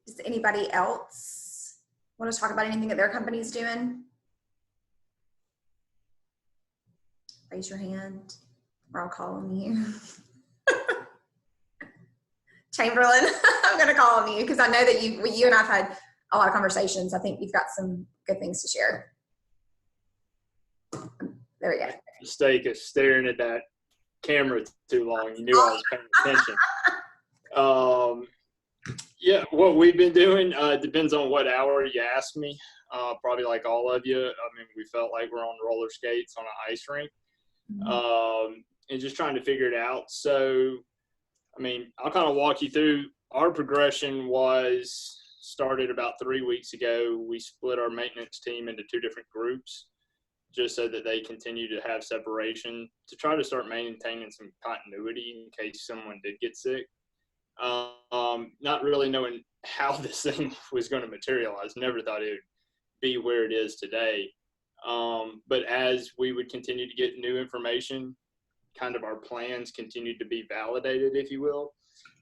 Does anybody else want to talk about anything that their company's doing? Raise your hand or I'll call on you. Chamberlain, I'm going to call on you because I know that you and I've had a lot of conversations. I think you've got some good things to share. There we go. Mistake of staring at that camera too long. You knew I was paying attention. Yeah, what we've been doing depends on what hour you ask me. Probably like all of you. I mean, we felt like we're on roller skates on an ice rink, and just trying to figure it out. So, I mean, I'll kind of walk you through. Our progression was started about 3 weeks ago. We split our maintenance team into 2 different groups, just so that they continue to have separation to try to start maintaining some continuity in case someone did get sick. Not really knowing how this thing was going to materialize. Never thought it would be where it is today. But as we would continue to get new information, kind of our plans continued to be validated, if you will,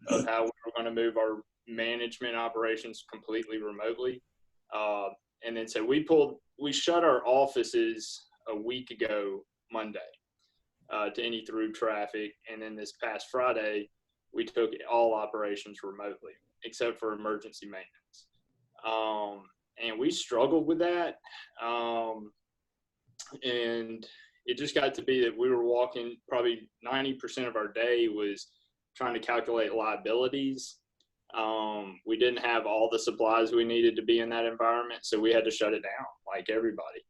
of how we were going to move our management operations completely remotely. And then so we shut our offices a week ago Monday to any through traffic. And then this past Friday, we took all operations remotely except for emergency maintenance. And we struggled with that. And it just got to be that we were walking probably 90% of our day was trying to calculate liabilities. We didn't have all the supplies we needed to be in that environment, so we had to shut it down like everybody.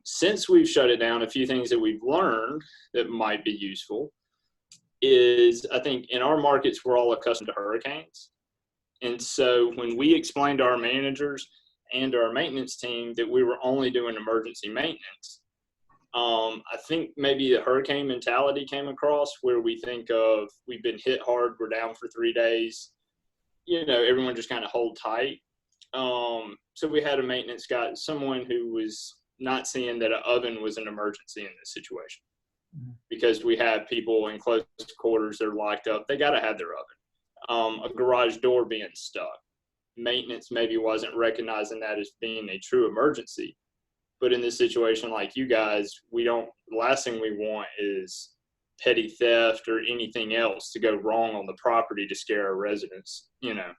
Since we've shut it down, a few things that we've learned that might be useful is, I think in our markets, we're all accustomed to hurricanes. And so when we explained to our managers and our maintenance team that we were only doing emergency maintenance, I think maybe the hurricane mentality came across where we think of, we've been hit hard, we're down for 3 days, you know, everyone just kind of hold tight. So we had a maintenance guy, someone who was not seeing that an oven was an emergency in this situation, because we have people in close quarters, they're locked up, they got to have their oven. A garage door being stuck, maintenance maybe wasn't recognizing that as being a true emergency. But in this situation like you guys, the last thing we want is petty theft or anything else to go wrong on the property to scare our residents, you know.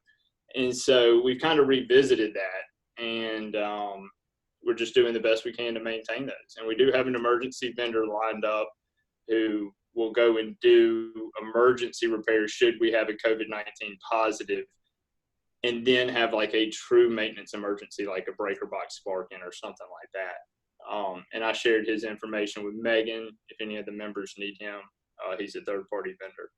And so we've kind of revisited that, and we're just doing the best we can to maintain those. And we do have an emergency vendor lined up who will go and do emergency repairs should we have a COVID-19 positive, and then have like a true maintenance emergency, like a breaker box sparking or something like that. And I shared his information with Megan. If any of the members need him, he's a third-party vendor.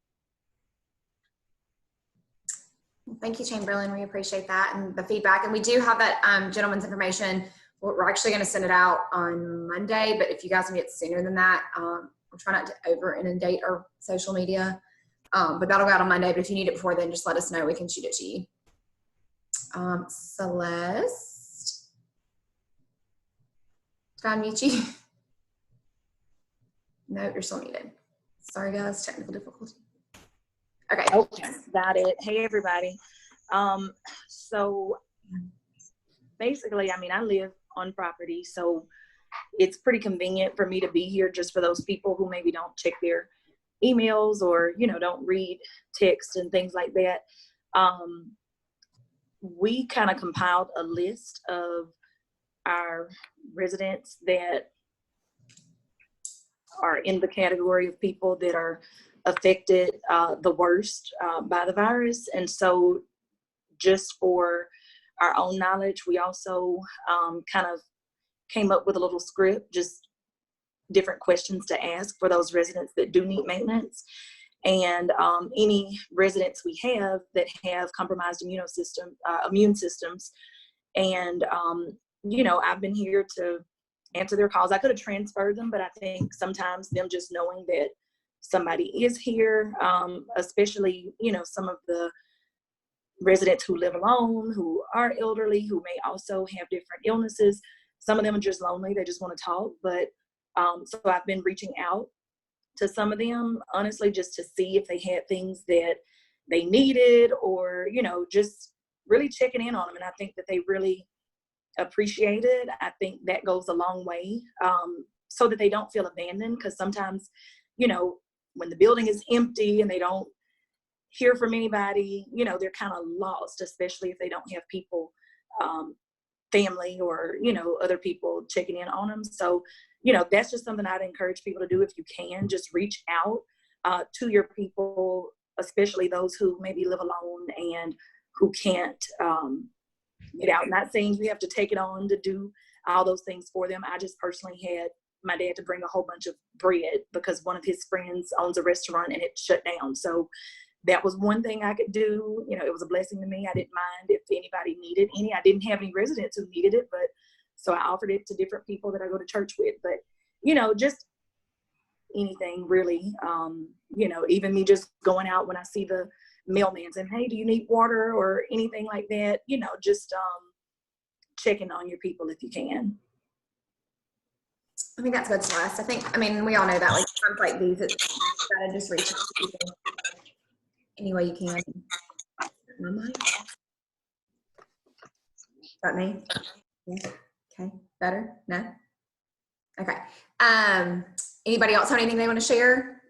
Thank you, Chamberlain. We appreciate that and the feedback. And we do have that gentleman's information. We're actually going to send it out on Monday, but if you guys can get sooner than that, we'll try not to over inundate our social media. But that'll go out on Monday. But if you need it before then, just let us know. We can shoot it to you. Celeste, did I mute you? No, you're still muted. Sorry guys, technical difficulty. Okay. Okay, got it. Hey everybody. So basically, I mean, I live on property, so it's pretty convenient for me to be here just for those people who maybe don't check their emails or, you know, don't read text and things like that. We kind of compiled a list of our residents that are in the category of people that are affected the worst by the virus. And so just for our own knowledge, we also kind of came up with a little script, just different questions to ask for those residents that do need maintenance. And any residents we have that have compromised immune systems. And, you know, I've been here to answer their calls. I could have transferred them, but I think sometimes them just knowing that somebody is here, especially, you know, some of the residents who live alone, who are elderly, who may also have different illnesses. Some of them are just lonely. They just want to talk. But so I've been reaching out to some of them, honestly, just to see if they had things that they needed, or, you know, just really checking in on them. And I think that they really appreciate it. I think that goes a long way, so that they don't feel abandoned. Because sometimes, you know, when the building is empty and they don't hear from anybody, you know, they're kind of lost, especially if they don't have people, family or, you know, other people checking in on them. So, you know, that's just something I'd encourage people to do. If you can, just reach out to your people, especially those who maybe live alone and who can't get out. Not saying you have to take it on to do all those things for them. I just personally had my dad to bring a whole bunch of bread because one of his friends owns a restaurant and it shut down. So that was one thing I could do. You know, it was a blessing to me. I didn't mind if anybody needed any. I didn't have any residents who needed it, but so I offered it to different people that I go to church with. But, you know, just anything really, you know, even me just going out when I see the mailman saying, hey, do you need water or anything like that? You know, just checking on your people if you can. I think that's good, Celeste. I mean, we all know that, like, times like these, it's gotta just reach out to people any way you can. My mic? Is that me? Yeah. Okay. Better? No? Okay. Anybody else have anything they want to share?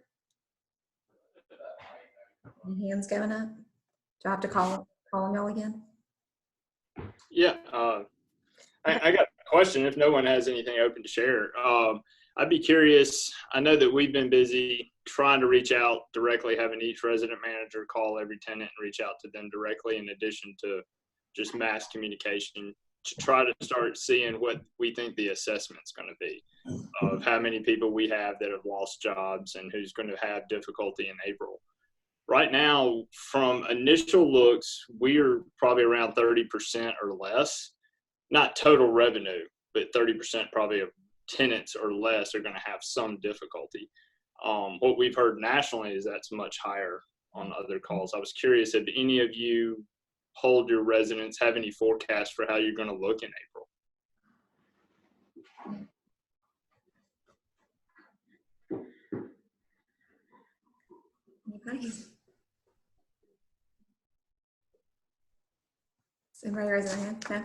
Any hands going up? Do I have to call them y'all again? Yeah, I got a question if no one has anything open to share. I'd be curious. I know that we've been busy trying to reach out directly, having each resident manager call every tenant and reach out to them directly, in addition to just mass communication, to try to start seeing what we think the assessment's going to be of how many people we have that have lost jobs and who's going to have difficulty in April. Right now, from initial looks, we're probably around 30% or less, not total revenue, but 30% probably of tenants or less are going to have some difficulty. What we've heard nationally is that's much higher on other calls. I was curious if any of you hold your residents, have any forecasts for how you're going to look in April. Anybody? Somebody raise their hand? No?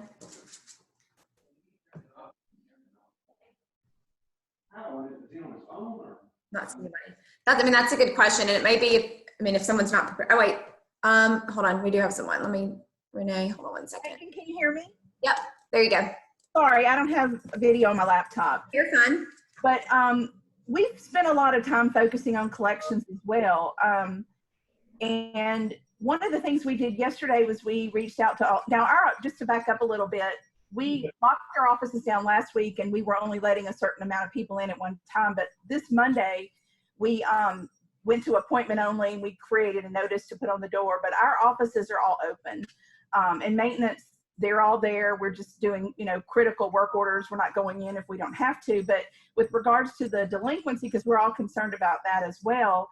Not anybody. That's a good question. And it may be, if someone's not prepared. Oh, wait. Hold on. We do have someone. Renee, hold on one second. Can you hear me? Yep. There you go. Sorry, I don't have a video on my laptop. You're fine. But we've spent a lot of time focusing on collections as well. And one of the things we did yesterday was we reached out to just to back up a little bit, we locked our offices down last week and we were only letting a certain amount of people in at one time. But this Monday, we went to appointment only and we created a notice to put on the door. But our offices are all open. And maintenance, they're all there. We're just doing, critical work orders. We're not going in if we don't have to. But with regards to the delinquency, because we're all concerned about that as well,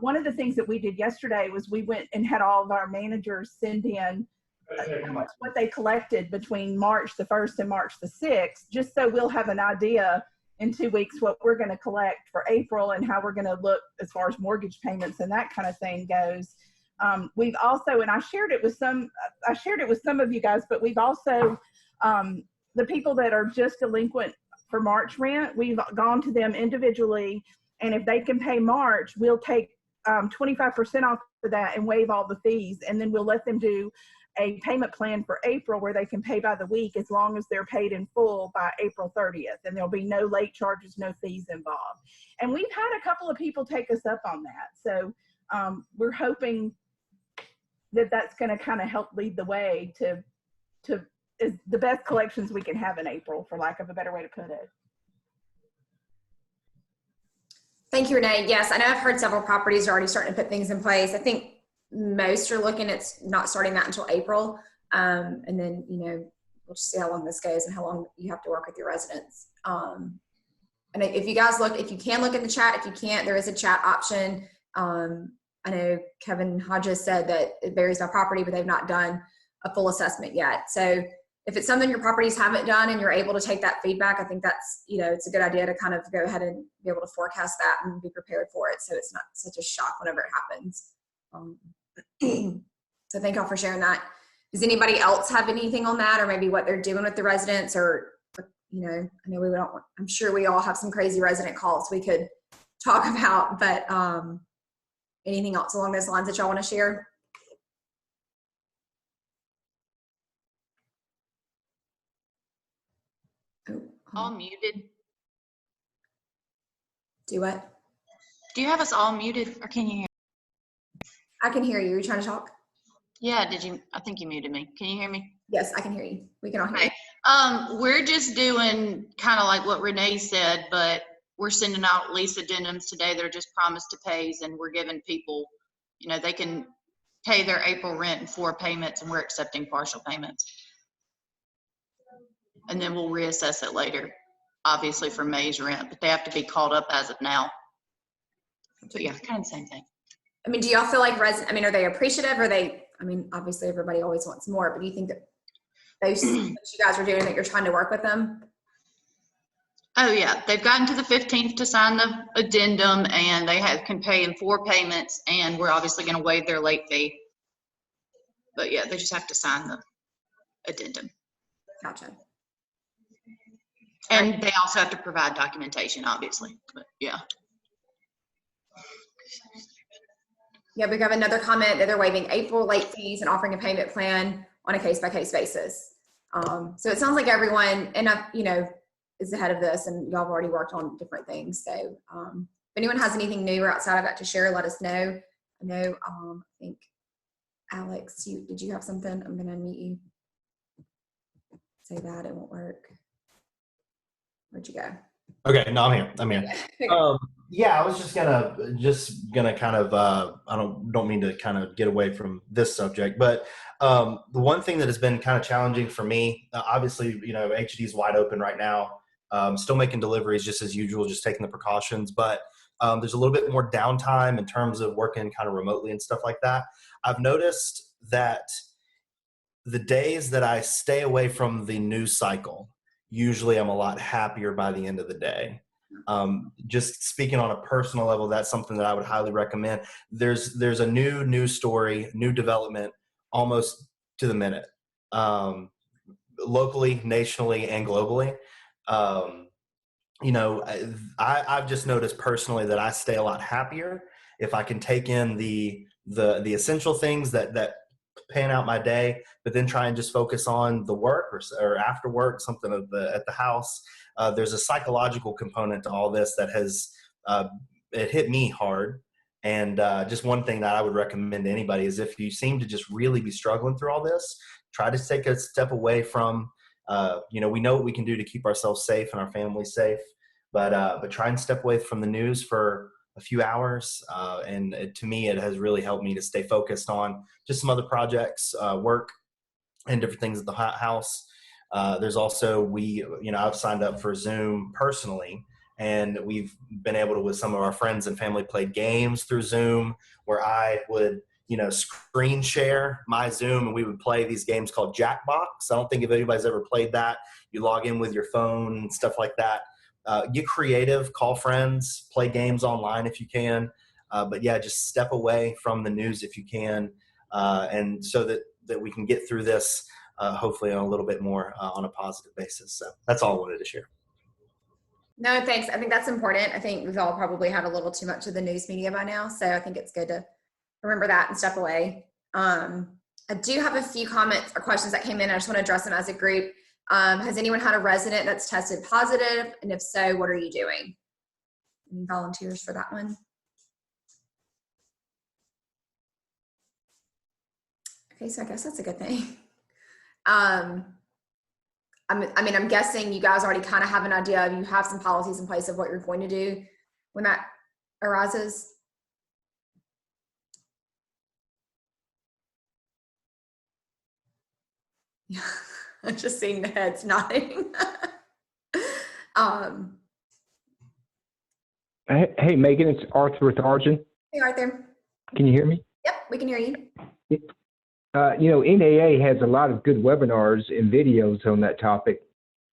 one of the things that we did yesterday was we went and had all of our managers send in what they collected between March the 1st and March the 6th, just so we'll have an idea in 2 weeks what we're going to collect for April and how we're going to look as far as mortgage payments and that kind of thing goes. We've also, and I shared it with some of you guys, but we've also, the people that are just delinquent for March rent, we've gone to them individually, and if they can pay March, we'll take 25% off of that and waive all the fees, and then we'll let them do a payment plan for April where they can pay by the week as long as they're paid in full by April 30th, and there'll be no late charges, no fees involved. And we've had a couple of people take us up on that, so we're hoping that that's going to kind of help lead the way to is the best collections we can have in April, for lack of a better way to put it. Thank you, Renee. Yes, I know I've heard several properties are already starting to put things in place. I think most are looking at not starting that until April. And then, we'll just see how long this goes and how long you have to work with your residents. And if you guys if you can look at the chat, if you can't, there is a chat option. I know Kevin Hodges said that it varies by property, but they've not done a full assessment yet. So if it's something your properties haven't done and you're able to take that feedback, I think that's, it's a good idea to kind of go ahead and be able to forecast that and be prepared for it, so it's not such a shock whenever it happens. So thank y'all for sharing that. Does anybody else have anything on that, or maybe what they're doing with the residents, or, you know, I know we don't, I'm sure we all have some crazy resident calls we could talk about, but anything else along those lines that y'all want to share? Oh, All muted. do what? Do you have us all muted, or can you hear? I can hear you. Are you trying to talk? Yeah, did you? I think you muted me. Can you hear me? Yes, I can hear you. We can all hear you. Okay. We're just doing kind of like what Renee said, but we're sending out lease addendums today that are just promise to pays, and we're giving people, you know, they can pay their April rent in 4 payments, and we're accepting partial payments. And then we'll reassess it later, obviously for May's rent, but they have to be called up as of now. So yeah, kind of the same thing. I mean, do y'all feel like I mean, are they appreciative? Or they, I mean, obviously everybody always wants more, but do you think that those that you guys are doing, that you're trying to work with them? Oh yeah, they've gotten to the 15th to sign the addendum, and they can pay in 4 payments, and we're obviously going to waive their late fee. But yeah, they just have to sign the addendum. Gotcha. And they also have to provide documentation, obviously, but yeah. Yeah, we have another comment that they're waiving April late fees and offering a payment plan on a case-by-case basis. So it sounds like everyone, and you know, is ahead of this, and y'all have already worked on different things. So if anyone has anything new or outside of that to share, let us know. I know, I think, Alex, did you have something? I'm gonna unmute you. Say that, it won't work. Where'd you go? Okay, no, I'm here. Yeah, I was just gonna kind of I don't mean to kind of get away from this subject, but the one thing that has been kind of challenging for me, obviously, you know, HD is wide open right now. Still making deliveries just as usual, just taking the precautions, but there's a little bit more downtime in terms of working kind of remotely and stuff like that. I've noticed that the days that I stay away from the news cycle, usually I'm a lot happier by the end of the day. Just speaking on a personal level, that's something that I would highly recommend. There's a new news story, new development, almost to the minute, locally, nationally, and globally. You know, I've just noticed personally that I stay a lot happier if I can take in the essential things that pan out my day, but then try and just focus on the work or after work, something at the house. There's a psychological component to all this that has it hit me hard. And just one thing that I would recommend to anybody is, if you seem to just really be struggling through all this, try to take a step away from, you know, we know what we can do to keep ourselves safe and our families safe, but try and step away from the news for a few hours. And to me, it has really helped me to stay focused on just some other projects, work, and different things at the house. There's also, I've signed up for Zoom personally, and we've been able to, with some of our friends and family, play games through Zoom where I would, screen share my Zoom, and we would play these games called Jackbox. I don't think if anybody's ever played that. You log in with your phone and stuff like that. Get creative, call friends, play games online if you can. But yeah, just step away from the news if you can, and so that we can get through this hopefully on a little bit more on a positive basis. So that's all I wanted to share. No, thanks. I think that's important. I think we've all probably had a little too much of the news media by now, so I think it's good to remember that and step away. I do have a few comments or questions that came in. I just want to address them as a group. Has anyone had a resident that's tested positive? And if so, what are you doing? Any volunteers for that one? Okay, so I guess that's a good thing. I'm guessing you guys already kind of have an idea of, you have some policies in place of what you're going to do when that arises. Yeah, I'm just seeing the heads nodding. Hey, Megan, it's Arthur with Argent. Hey, Arthur. Can you hear me? Yep, we can hear you. MAA has a lot of good webinars and videos on that topic,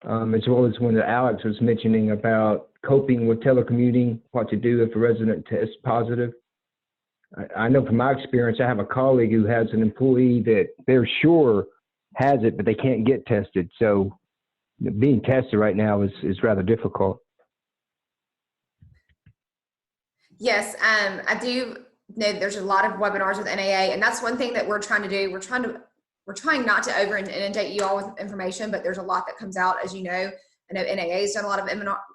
as well as one that Alex was mentioning about coping with telecommuting, what to do if a resident tests positive. I know from my experience, I have a colleague who has an employee that they're sure has it, but they can't get tested. So being tested right now is rather difficult. Yes, I do know there's a lot of webinars with MAA, and that's one thing that we're trying to do. We're trying not to over inundate you all with information, but there's a lot that comes out, as you know. I know NAA has done a lot of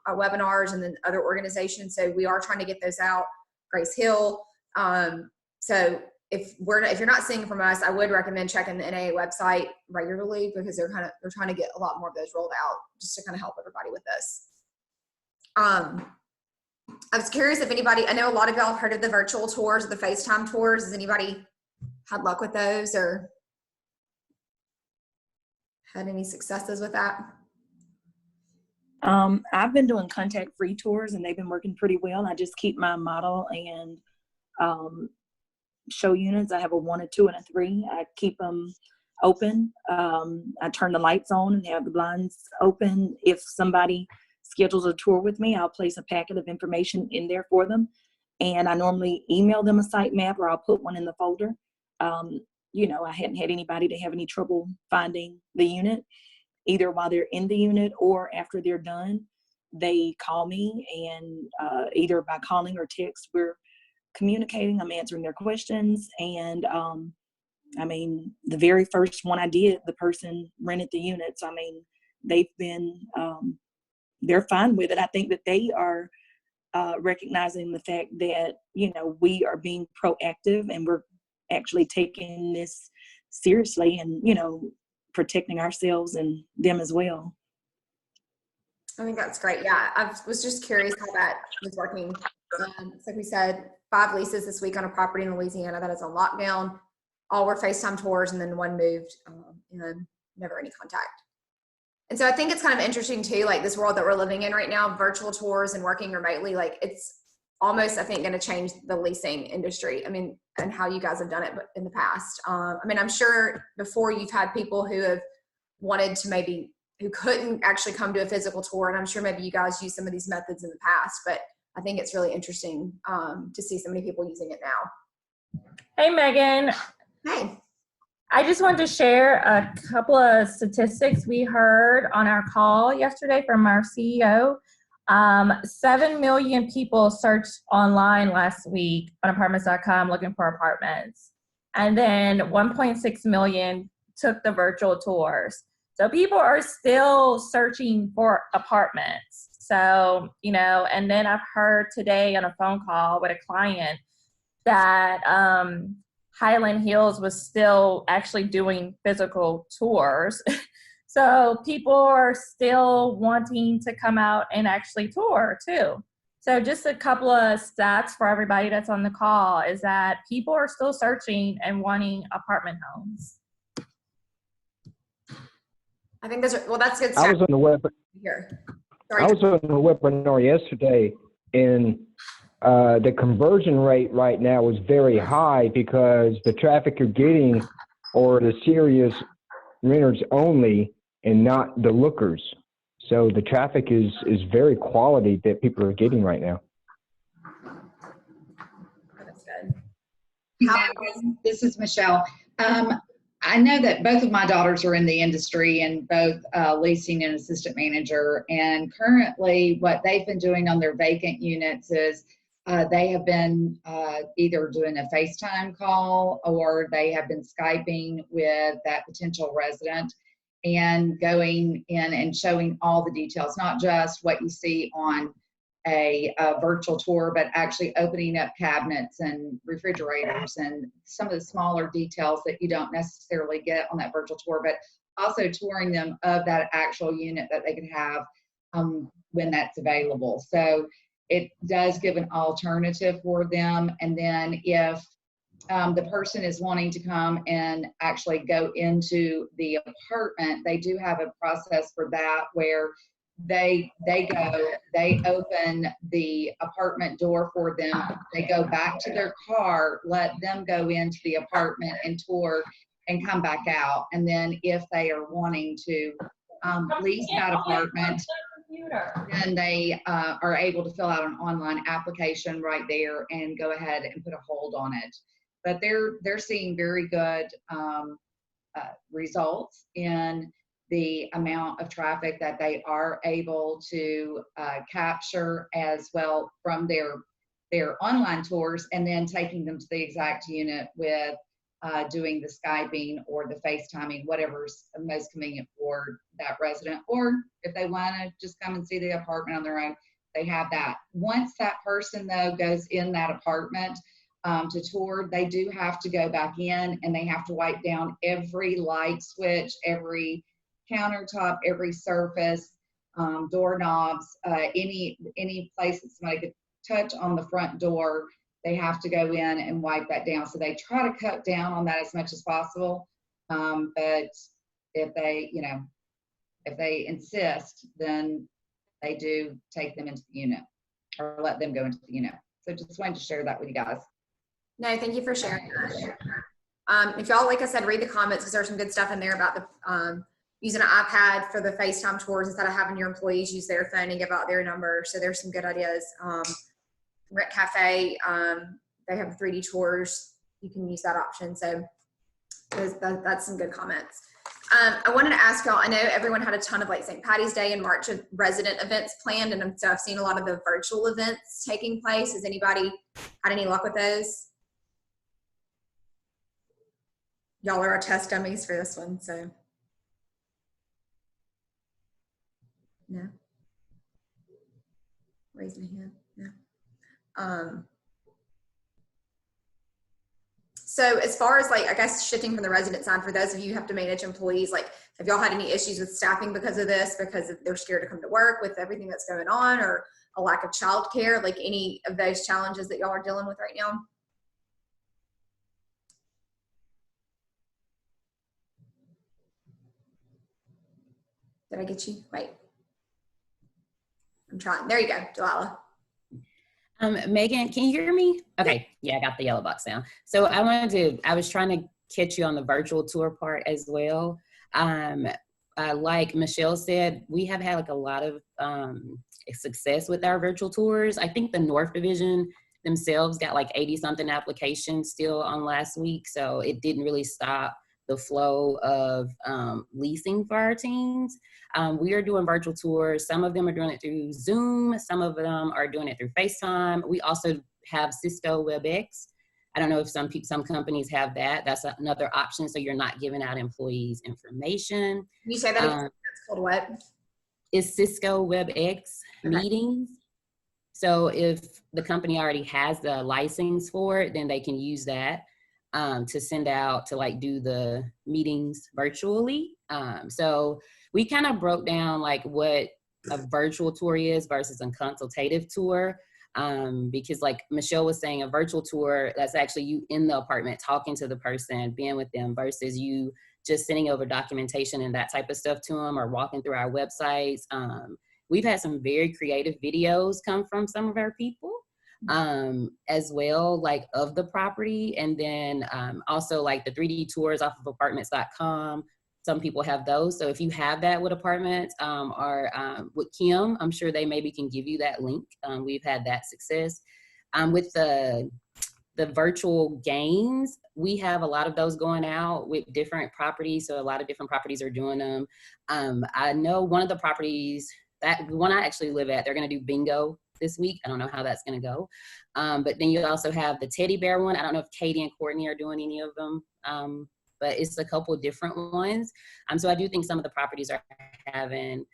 webinars, and then other organizations. So we are trying to get those out. Grace Hill. So if you're not seeing from us, I would recommend checking the NAA website regularly, because they're trying to get a lot more of those rolled out, just to kind of help everybody with this. I was curious if anybody, I know a lot of y'all have heard of the virtual tours, the FaceTime tours. Has anybody had luck with those or had any successes with that? I've been doing contact-free tours, and they've been working pretty well. I just keep my model and show units. I have a 1, a 2, and a 3. I keep them open. I turn the lights on and have the blinds open. If somebody schedules a tour with me, I'll place a packet of information in there for them. And I normally email them a site map, or I'll put one in the folder. You know, I hadn't had anybody to have any trouble finding the unit, either while they're in the unit or after they're done. They call me, and either by calling or text, we're communicating. I'm answering their questions. And I mean, the very first one I did, the person rented the units. I mean, they've been, they're fine with it. I think that they are recognizing the fact that, you know, we are being proactive, and we're actually taking this seriously, and, you know, protecting ourselves and them as well. I think that's great. Yeah, I was just curious how that was working. Like we said, 5 leases this week on a property in Louisiana that is on lockdown. All were FaceTime tours, and then 1 moved, and never any contact. And so I think it's kind of interesting too, like this world that we're living in right now, virtual tours and working remotely, like it's almost, I think, going to change the leasing industry. I mean, and how you guys have done it in the past. I mean, I'm sure before you've had people who have wanted to who couldn't actually come to a physical tour. And I'm sure maybe you guys used some of these methods in the past, but I think it's really interesting to see so many people using it now. Hey, Megan. Hey. I just wanted to share a couple of statistics we heard on our call yesterday from our CEO. 7 million people searched online last week on apartments.com looking for apartments. And then 1.6 million took the virtual tours. So people are still searching for apartments. So, you know, and then I've heard today on a phone call with a client that Highland Hills was still actually doing physical tours. So people are still wanting to come out and actually tour too. So just a couple of stats for everybody that's on the call is that people are still searching and wanting apartment homes. I think that's good. I was on the web. Here. Sorry. I was on the webinar yesterday, and the conversion rate right now is very high because the traffic you're getting are the serious renters only and not the lookers. So the traffic is very quality that people are getting right now. That's good. This is Michelle. I know that both of my daughters are in the industry, and both leasing and assistant manager. And currently what they've been doing on their vacant units is they have been either doing a FaceTime call, or they have been Skyping with that potential resident and going in and showing all the details, not just what you see on a virtual tour, but actually opening up cabinets and refrigerators and some of the smaller details that you don't necessarily get on that virtual tour, but also touring them of that actual unit that they could have when that's available. So it does give an alternative for them. And then if the person is wanting to come and actually go into the apartment, they do have a process for that where they open the apartment door for them. They go back to their car, let them go into the apartment and tour and come back out. And then if they are wanting to lease that apartment, then they are able to fill out an online application right there and go ahead and put a hold on it. But they're seeing very good results in the amount of traffic that they are able to capture as well from their online tours, and then taking them to the exact unit with doing the Skyping or the FaceTiming, whatever's most convenient for that resident. Or if they want to just come and see the apartment on their own, they have that. Once that person, though, goes in that apartment to tour, they do have to go back in and they have to wipe down every light switch, every countertop, every surface, doorknobs, any place that somebody could touch on the front door. They have to go in and wipe that down. So they try to cut down on that as much as possible. But if they insist, then they do take them into the unit or let them go into the unit. So just wanted to share that with you guys. No, thank you for sharing that. If y'all, like I said, read the comments, because there's some good stuff in there about the using an iPad for the FaceTime tours instead of having your employees use their phone and give out their number. So there's some good ideas. Rent Cafe, they have 3D tours. You can use that option. So that's some good comments. I wanted to ask y'all, I know everyone had a ton of like St. Patty's Day and March of resident events planned, and so I've seen a lot of the virtual events taking place. Has anybody had any luck with those? Y'all are our test dummies for this one, so. No? Raise my hand, no. So as far as like, I guess shifting from the resident side, for those of you who have to manage employees, like have y'all had any issues with staffing because of this, because they're scared to come to work with everything that's going on, or a lack of childcare, like any of those challenges that y'all are dealing with right now? Did I get you? Wait. I'm trying. There you go, Delilah. Megan, can you hear me? Okay, yeah, I got the yellow box now. So I was trying to catch you on the virtual tour part as well. Like Michelle said, we have had like a lot of success with our virtual tours. I think the North Division themselves got like 80 something applications still on last week. So it didn't really stop the flow of leasing for our teams. We are doing virtual tours. Some of them are doing it through Zoom. Some of them are doing it through FaceTime. We also have Cisco WebEx. I don't know if some companies have that. That's another option, so you're not giving out employees information. You say that it's called what? It's Cisco WebEx meetings. So if the company already has the license for it, then they can use that to send out to like do the meetings virtually. So we kind of broke down like what a virtual tour is versus a consultative tour. Because like Michelle was saying, a virtual tour, that's actually you in the apartment talking to the person, being with them, versus you just sending over documentation and that type of stuff to them, or walking through our websites. We've had some very creative videos come from some of our people as well, like of the property. And then also like the 3D tours off of apartments.com. Some people have those. So if you have that with apartments or with Kim, I'm sure they maybe can give you that link. We've had that success. With the virtual games, we have a lot of those going out with different properties. So a lot of different properties are doing them. I know one of the properties, that one I actually live at, they're going to do bingo this week. I don't know how that's going to go. But then you also have the teddy bear one. I don't know if Katie and Courtney are doing any of them. But it's a couple of different ones. So I do think some of the properties are having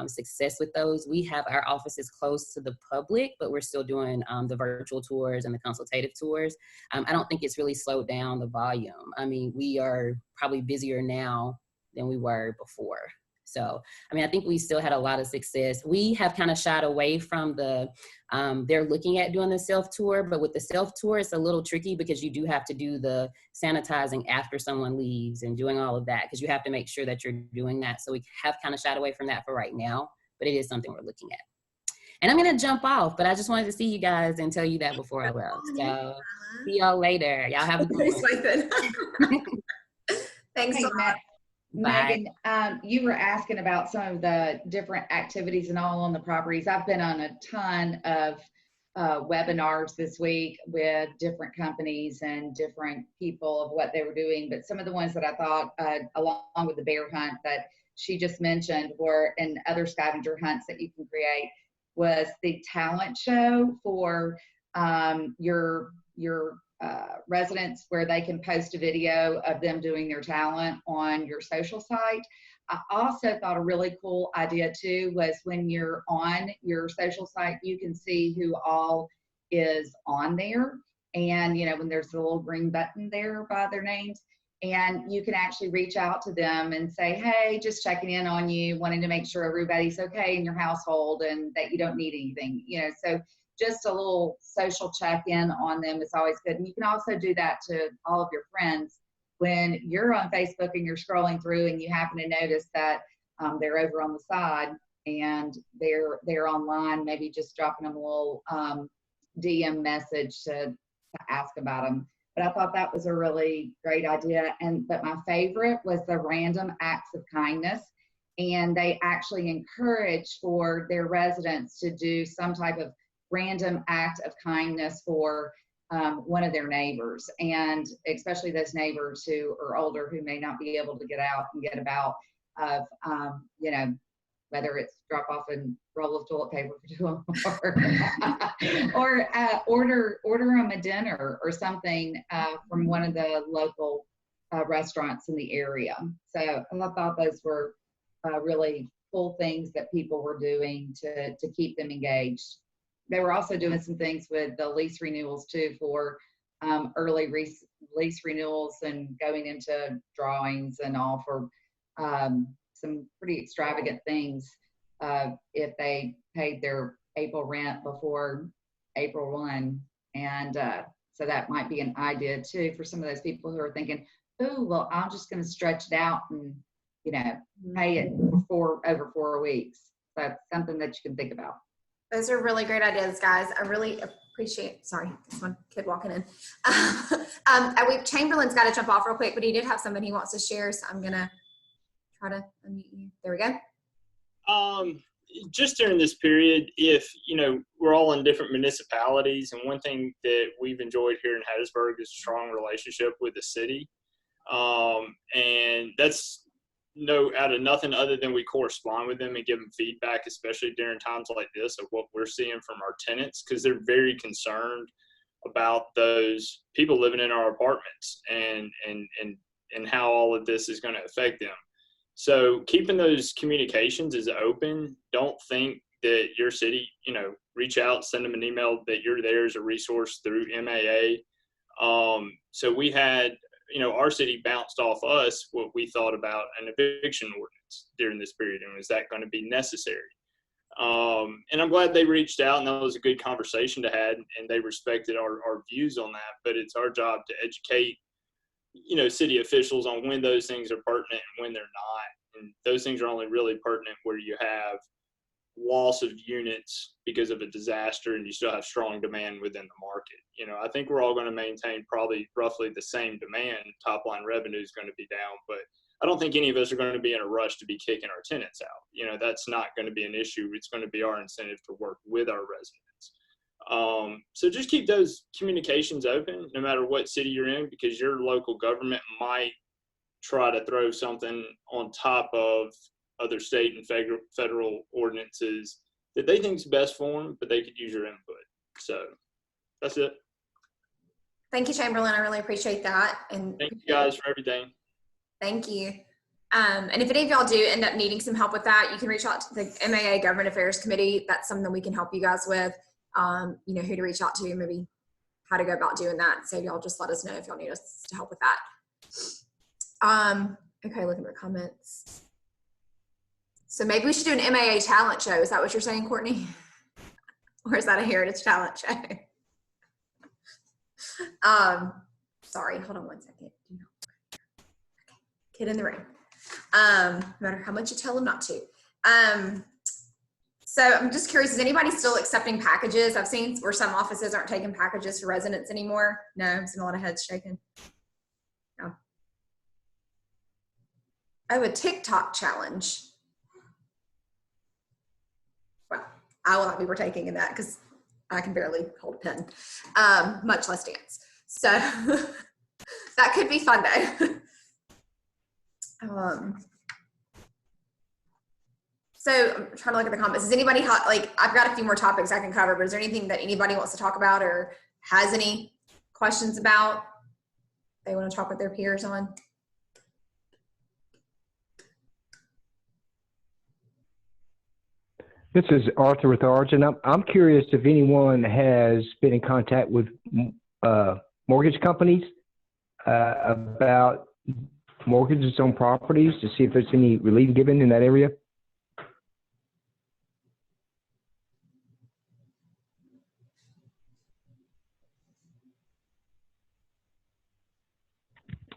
success with those. We have our offices closed to the public, but we're still doing the virtual tours and the consultative tours. I don't think it's really slowed down the volume. I mean, we are probably busier now than we were before. So, I mean, I think we still had a lot of success. We have kind of shied away from the, they're looking at doing the self-tour, but with the self-tour, it's a little tricky because you do have to do the sanitizing after someone leaves and doing all of that, because you have to make sure that you're doing that. So we have kind of shied away from that for right now, but it is something we're looking at. And I'm going to jump off, but I just wanted to see you guys and tell you that before I left. So see y'all later. Y'all have a good one. Thanks, Matt. Bye. Megan, you were asking about some of the different activities and all on the properties. I've been on a ton of webinars this week with different companies and different people of what they were doing. But some of the ones that I thought, along with the bear hunt that she just mentioned, were and other scavenger hunts that you can create, was the talent show for your residents, where they can post a video of them doing their talent on your social site. I also thought a really cool idea too was when you're on your social site, you can see who all is on there. And, you know, when there's a little green button there by their names, and you can actually reach out to them and say, hey, just checking in on you, wanting to make sure everybody's okay in your household and that you don't need anything, you know. So just a little social check-in on them is always good. And you can also do that to all of your friends when you're on Facebook and you're scrolling through and you happen to notice that they're over on the side and they're online, maybe just dropping them a little DM message to ask about them. But I thought that was a really great idea. But my favorite was the random acts of kindness. And they actually encourage for their residents to do some type of random act of kindness for one of their neighbors, and especially those neighbors who are older, who may not be able to get out and get about, of you know, whether it's drop off a roll of toilet paper to them, or order them a dinner or something from one of the local restaurants in the area. So I thought those were really cool things that people were doing to keep them engaged. They were also doing some things with the lease renewals too, for early lease renewals and going into drawings and all for some pretty extravagant things if they paid their April rent before April 1. And so that might be an idea too for some of those people who are thinking, oh, well, I'm just going to stretch it out and, you know, pay it for over 4 weeks. So that's something that you can think about. Those are really great ideas, guys. I really appreciate, sorry, this one kid walking in. Chamberlain's got to jump off real quick, but he did have something he wants to share, so I'm going to try to unmute you. There we go. Just during this period, if, you know, we're all in different municipalities, and one thing that we've enjoyed here in Hattiesburg is a strong relationship with the city. And that's out of nothing other than we correspond with them and give them feedback, especially during times like this, of what we're seeing from our tenants, because they're very concerned about those people living in our apartments and how all of this is going to affect them. So keeping those communications is open. Don't think that your city, you know, reach out, send them an email that you're there as a resource through MAA. So we had, you know, our city bounced off us what we thought about an eviction ordinance during this period, and was that going to be necessary? And I'm glad they reached out, and that was a good conversation to have, and they respected our views on that. But it's our job to educate, you know, city officials on when those things are pertinent and when they're not. And those things are only really pertinent where you have loss of units because of a disaster and you still have strong demand within the market. You know, I think we're all going to maintain probably roughly the same demand. Top line revenue is going to be down, but I don't think any of us are going to be in a rush to be kicking our tenants out. You know, that's not going to be an issue. It's going to be our incentive to work with our residents. So just keep those communications open no matter what city you're in, because your local government might try to throw something on top of other state and federal ordinances that they think is best for them, but they could use your input. So that's it. Thank you, Chamberlain. I really appreciate that. And thank you guys for everything. Thank you. And if any of y'all do end up needing some help with that, you can reach out to the MAA Government Affairs Committee. That's something we can help you guys with. You know, who to reach out to, maybe how to go about doing that. So y'all just let us know if y'all need us to help with that. Okay, looking at the comments. So maybe we should do an MAA talent show. Is that what you're saying, Courtney? Or is that a heritage talent show? Sorry, hold on one second. Kid in the room. No matter how much you tell them not to. So I'm just curious, is anybody still accepting packages? I've seen where some offices aren't taking packages for residents anymore. No, I'm seeing a lot of heads shaking. No. Oh, a TikTok challenge. Well, I will not be partaking in that because I can barely hold a pen, much less dance. So that could be fun though. So I'm trying to look at the comments. Is anybody like, I've got a few more topics I can cover, but is there anything that anybody wants to talk about or has any questions about they want to talk with their peers on? This is Arthur with Origin. I'm curious if anyone has been in contact with mortgage companies about mortgages on properties to see if there's any relief given in that area.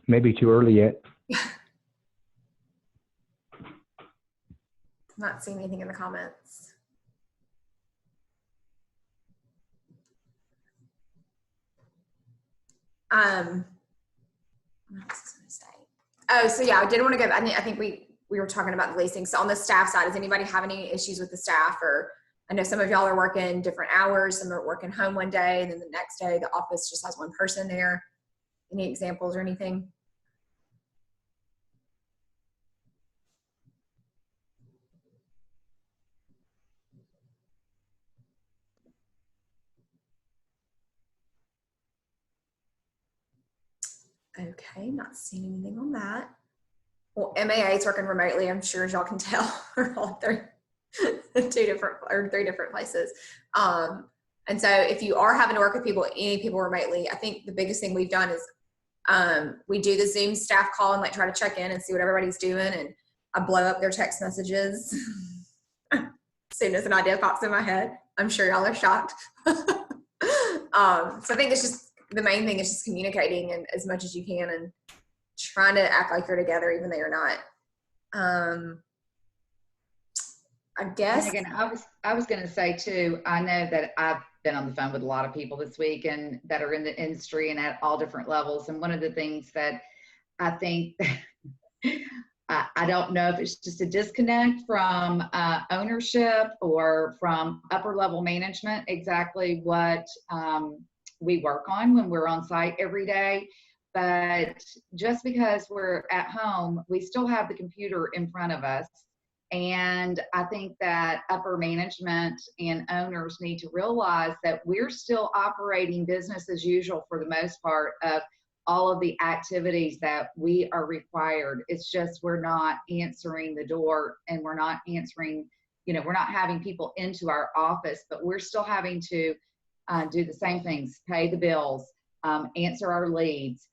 Maybe too early yet. Not seeing anything in the comments. What else was I going to say? Oh, so yeah, I did want to go. I think we were talking about the leasing. So on the staff side, does anybody have any issues with the staff? Or I know some of y'all are working different hours. Some are working home one day, and then the next day the office just has one person there. Any examples or anything? Okay, not seeing anything on that. Well, MAA is working remotely, I'm sure, as y'all can tell. We're all three different places. And so if you are having to work with any people remotely, I think the biggest thing we've done is we do the Zoom staff call and like try to check in and see what everybody's doing. And I blow up their text messages as soon as an idea pops in my head. I'm sure y'all are shocked. So I think it's just, the main thing is just communicating and as much as you can and trying to act like you're together even though you're not. I guess. And again, I was going to say too, I know that I've been on the phone with a lot of people this week and that are in the industry and at all different levels. And one of the things that I think, I don't know if it's just a disconnect from ownership or from upper level management, exactly what we work on when we're on site every day. But just because we're at home, we still have the computer in front of us. And I think that upper management and owners need to realize that we're still operating business as usual for the most part of all of the activities that we are required. It's just we're not answering the door and we're not answering, we're not having people into our office, but we're still having to do the same things, pay the bills, answer our leads,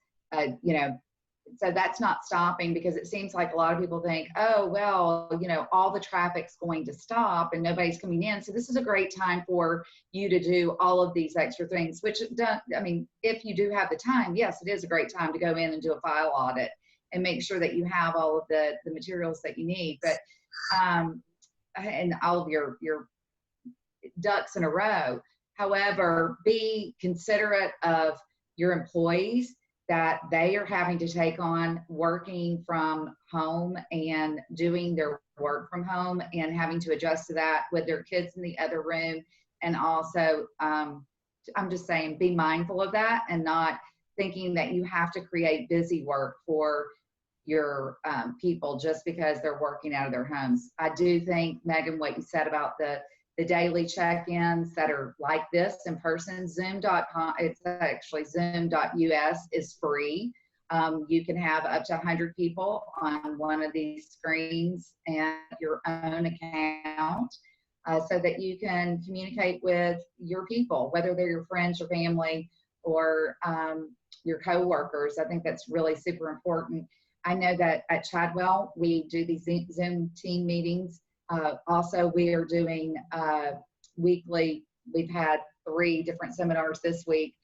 so that's not stopping because it seems like a lot of people think, oh, well, all the traffic's going to stop and nobody's coming in. So this is a great time for you to do all of these extra things, which if you do have the time, yes, it is a great time to go in and do a file audit and make sure that you have all of the materials that you need. But, and all of your ducks in a row. However, be considerate of your employees that they are having to take on working from home and doing their work from home and having to adjust to that with their kids in the other room. And also, I'm just saying, be mindful of that and not thinking that you have to create busy work for your people just because they're working out of their homes. I do think, Megan, what you said about the daily check-ins that are like this in person, zoom.com, it's actually zoom.us is free. You can have up to 100 people on one of these screens and your own account so that you can communicate with your people, whether they're your friends, your family, or your coworkers. I think that's really super important. I know that at Chadwell, we do these Zoom team meetings. Also, we are doing weekly, we've had 3 different seminars this week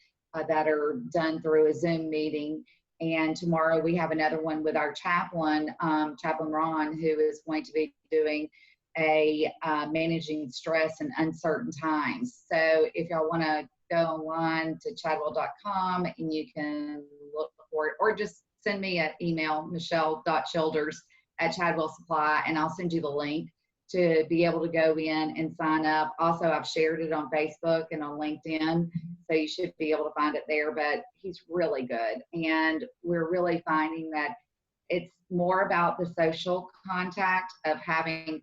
that are done through a Zoom meeting. And tomorrow we have another one with our chaplain, Chaplain Ron, who is going to be doing a managing stress in uncertain times. So if y'all want to go online to chadwell.com and you can look for it, or just send me an email, michelle.childers at Chadwell Supply, and I'll send you the link to be able to go in and sign up. Also, I've shared it on Facebook and on LinkedIn, so you should be able to find it there, but he's really good. And we're really finding that it's more about the social contact of having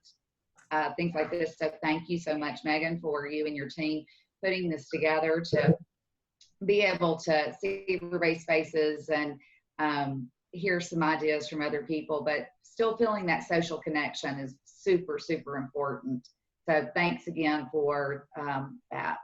things like this. So thank you so much, Megan, for you and your team putting this together to be able to see everybody's faces and hear some ideas from other people, but still feeling that social connection is super, super important. So thanks again for that.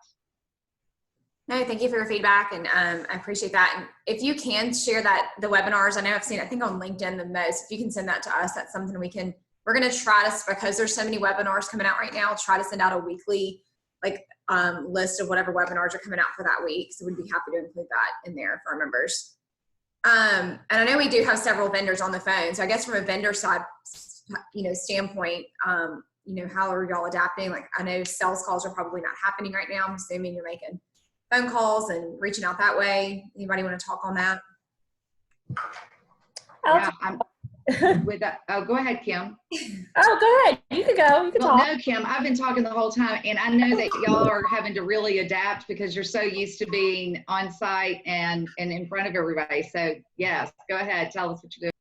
No, thank you for your feedback, and I appreciate that. And if you can share the webinars, I know I've seen, I think on LinkedIn the most, if you can send that to us, that's something we're going to try to, because there's so many webinars coming out right now, try to send out a weekly list of whatever webinars are coming out for that week. So we'd be happy to include that in there for our members. And I know we do have several vendors on the phone. So I guess from a vendor side, standpoint, how are y'all adapting? Like, I know sales calls are probably not happening right now. I'm assuming you're making phone calls and reaching out that way. Anybody want to talk on that? Yeah, with that. Oh, go ahead, Kim. Oh, go ahead. You can go. You can talk. No, Kim, I've been talking the whole time, and I know that y'all are having to really adapt because you're so used to being on site and in front of everybody. So yes, go ahead. Tell us what you're doing.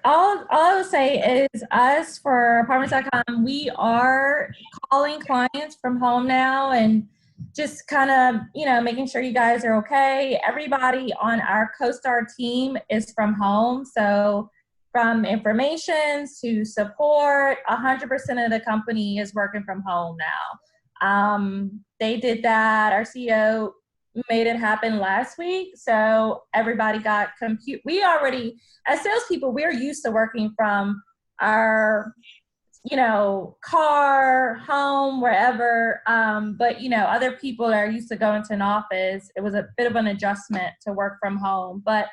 All I will say is us for apartments.com, we are calling clients from home now and just kind of, making sure you guys are okay. Everybody on our CoStar team is from home. So from information to support, 100% of the company is working from home now. They did that. Our CEO made it happen last week. So everybody got we already, as salespeople, we're used to working from our car, home, wherever. But, other people are used to going to an office. It was a bit of an adjustment to work from home, but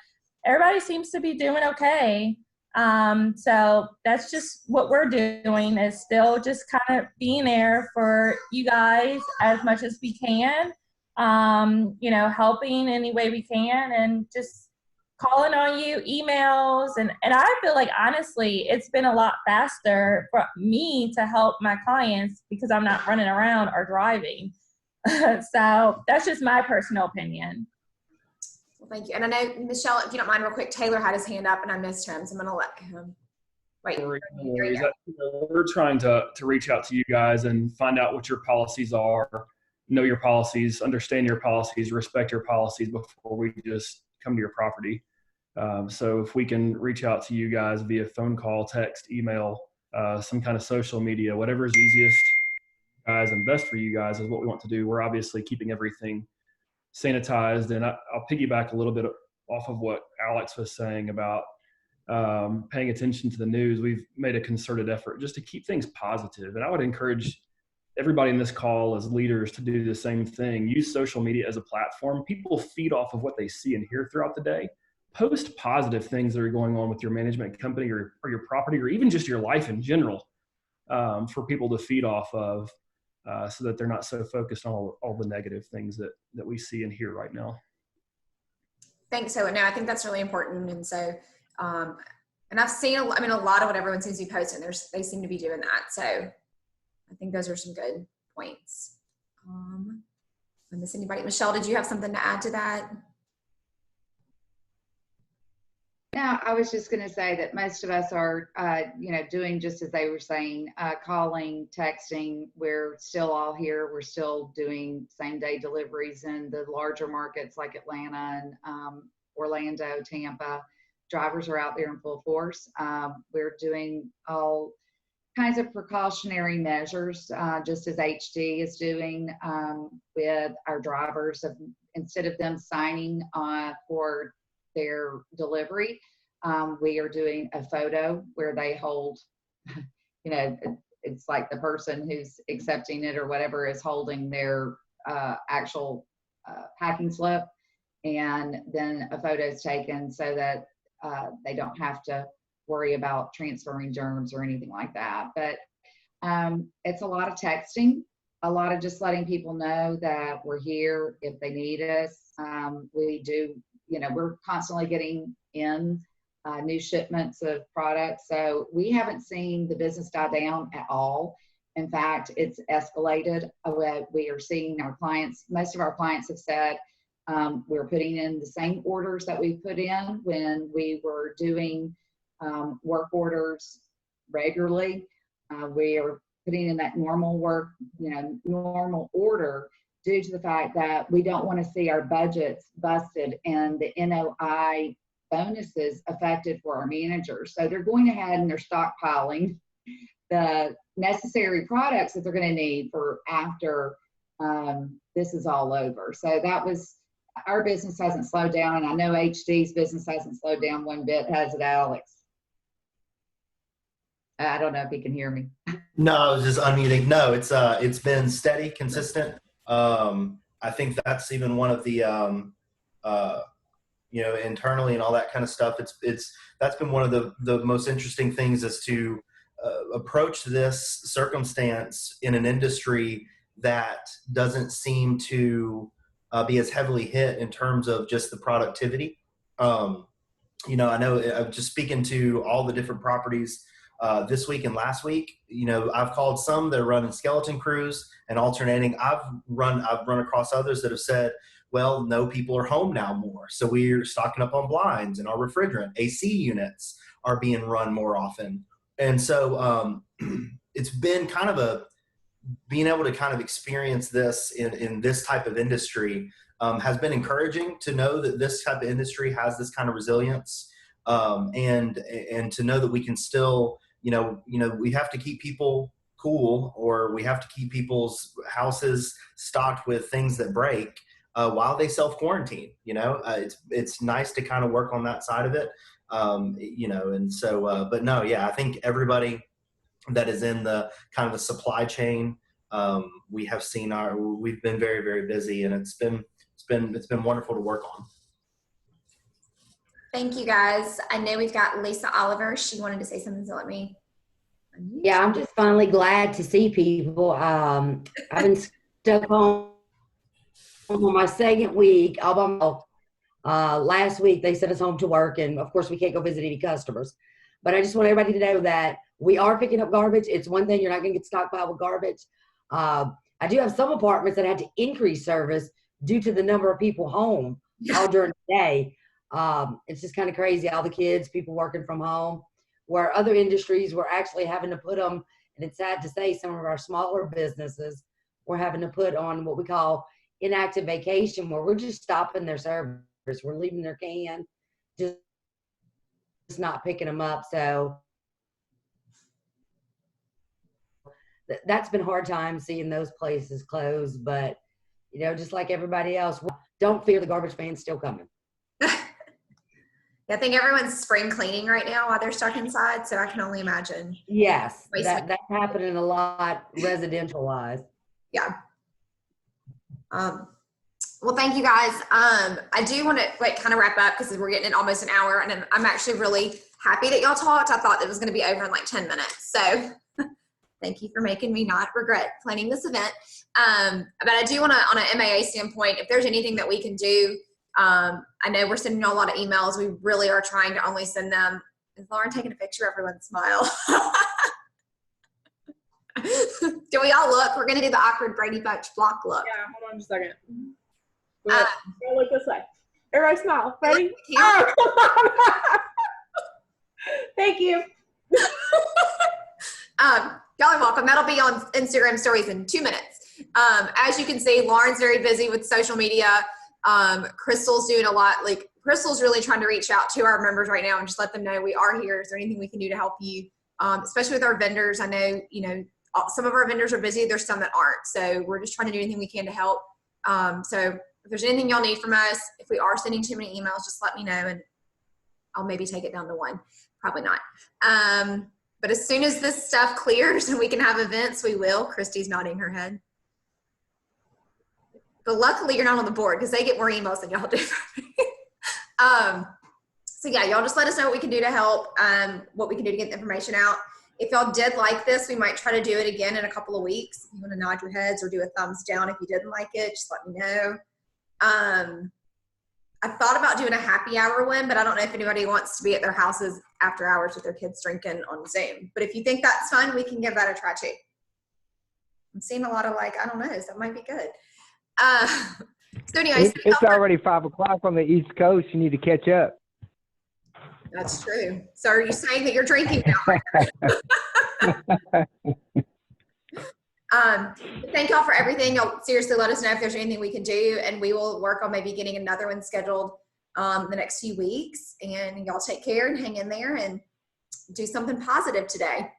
everybody seems to be doing okay. So that's just what we're doing, is still just kind of being there for you guys as much as we can, helping any way we can, and just calling on you, emails, and I feel like, honestly, it's been a lot faster for me to help my clients because I'm not running around or driving. So that's just my personal opinion. Well, thank you. And I know, Michelle, if you don't mind, real quick, Taylor had his hand up and I missed him, so I'm going to let him. Wait. We're trying to reach out to you guys and find out what your policies are, know your policies, understand your policies, respect your policies before we just come to your property. So if we can reach out to you guys via phone call, text, email, some kind of social media, whatever is easiest guys and best for you guys is what we want to do. We're obviously keeping everything sanitized, and I'll piggyback a little bit off of what Alex was saying about paying attention to the news. We've made a concerted effort just to keep things positive, and I would encourage everybody in this call as leaders to do the same thing. Use social media as a platform. People feed off of what they see and hear throughout the day. Post positive things that are going on with your management company or your property, or even just your life in general, for people to feed off of, so that they're not so focused on all the negative things that we see and hear right now. Thanks. So no, I think that's really important. And so, and I've seen, a lot of what everyone seems to be posting, they seem to be doing that. So I think those are some good points. I miss anybody? Michelle, did you have something to add to that? No, I was just going to say that most of us are, doing just as they were saying, calling, texting. We're still all here. We're still doing same day deliveries in the larger markets like Atlanta and Orlando, Tampa. Drivers are out there in full force. We're doing all kinds of precautionary measures, just as HD is doing with our drivers. Instead of them signing for their delivery, we are doing a photo where they hold, it's like the person who's accepting it or whatever is holding their actual packing slip, and then a photo is taken so that they don't have to worry about transferring germs or anything like that. But it's a lot of texting, a lot of just letting people know that we're here if they need us. We do, we're constantly getting in new shipments of products. So we haven't seen the business die down at all. In fact, it's escalated. We are seeing our clients, most of our clients have said, we're putting in the same orders that we put in when we were doing work orders regularly. We are putting in that normal work, normal order, due to the fact that we don't want to see our budgets busted and the NOI bonuses affected for our managers. So they're going ahead and they're stockpiling the necessary products that they're going to need for after this is all over. So that was, our business hasn't slowed down, and I know HD's business hasn't slowed down one bit, has it, Alex? I don't know if he can hear me. No, I was just unmuting. No, it's been steady, consistent. I think that's even one of the internally and all that kind of stuff. That's been one of the most interesting things, is to approach this circumstance in an industry that doesn't seem to be as heavily hit in terms of just the productivity. I know just speaking to all the different properties this week and last week, I've called some that are running skeleton crews and alternating. I've run across others that have said, well, no, people are home now more, so we're stocking up on blinds and our refrigerant. AC units are being run more often. And so it's been kind of being able to kind of experience this in this type of industry has been encouraging, to know that this type of industry has this kind of resilience, and to know that we can still, we have to keep people cool, or we have to keep people's houses stocked with things that break while they self-quarantine. It's nice to kind of work on that side of it. And so, but no, yeah, I think everybody that is in the kind of the supply chain, we've been very, very busy, and it's been wonderful to work on. Thank you, guys. I know we've got Lisa Oliver. She wanted to say something, so let me. Yeah, I'm just finally glad to see people. I've been stuck home on my second week all by myself. Last week they sent us home to work, and of course we can't go visit any customers. But I just want everybody to know that we are picking up garbage. It's one thing, you're not going to get stockpiled with garbage. I do have some apartments that had to increase service due to the number of people home all during the day. It's just kind of crazy, all the kids, people working from home, where other industries were actually having to put them, and it's sad to say, some of our smaller businesses were having to put on what we call inactive vacation, where we're just stopping their service. We're leaving their can, just not picking them up. So that's been a hard time seeing those places close. But, just like everybody else, don't fear, the garbage man's still coming. I think everyone's spring cleaning right now while they're stuck inside, so I can only imagine. Yes, that's happening a lot residential-wise. Yeah. Well, thank you, guys. I do want to kind of wrap up, because we're getting in almost an hour, and I'm actually really happy that y'all talked. I thought it was going to be over in like 10 minutes. So thank you for making me not regret planning this event. But I do want to, on an MAA standpoint, if there's anything that we can do, I know we're sending you a lot of emails. We really are trying to only send them. Is Lauren taking a picture? Everyone smile. Do we all look? We're going to do the awkward Brady Bunch block look. Yeah, hold on just a second. Go look this way. Everybody smile. Ready? Thank you. Y'all are welcome. That'll be on Instagram stories in 2 minutes. As you can see, Lauren's very busy with social media. Crystal's doing a lot. Like, Crystal's really trying to reach out to our members right now and just let them know we are here. Is there anything we can do to help you? Especially with our vendors. I know, some of our vendors are busy. There's some that aren't. So we're just trying to do anything we can to help. So if there's anything y'all need from us, if we are sending too many emails, just let me know, and I'll maybe take it down to 1. Probably not. But as soon as this stuff clears and we can have events, we will. Christy's nodding her head. But luckily you're not on the board, because they get more emails than y'all do. So yeah, y'all just let us know what we can do to help, what we can do to get the information out. If y'all did like this, we might try to do it again in a couple of weeks. If you want to nod your heads or do a thumbs down if you didn't like it, just let me know. I I thought about doing a happy hour one, but I don't know if anybody wants to be at their houses after hours with their kids drinking on Zoom. But if you think that's fun, we can give that a try too. I'm seeing a lot of like, I don't know, so that might be good. So anyways, It's already 5 o'clock on the East Coast. You need to catch up. that's true. So are you saying that you're drinking now? Thank y'all for everything. Y'all seriously let us know if there's anything we can do, and we will work on maybe getting another one scheduled the next few weeks. And y'all take care and hang in there and do something positive today.